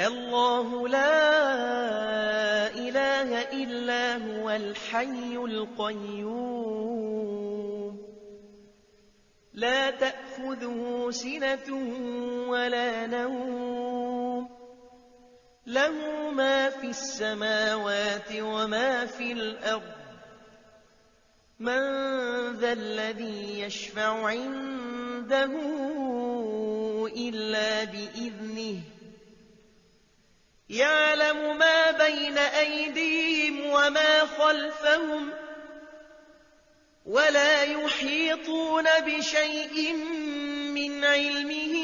الله لا إله إلا هو الحي القيوم لا تأخذه سنة ولا نوم له ما في السماوات وما في الأرض من ذا الذي يشفع عنده إلا بإذنه يعلم ما بين أيديهم وما خلفهم ولا يحيطون بشيء من علمه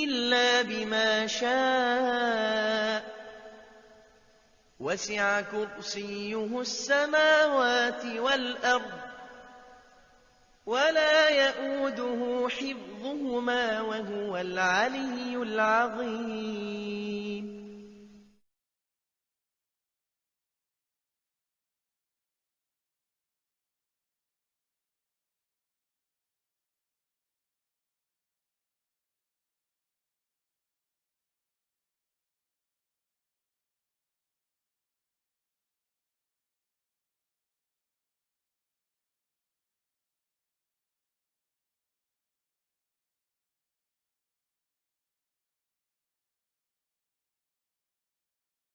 إلا بما شاء وسع كرسيه السماوات والأرض ولا يئوده حفظهما وهو العلي العظيم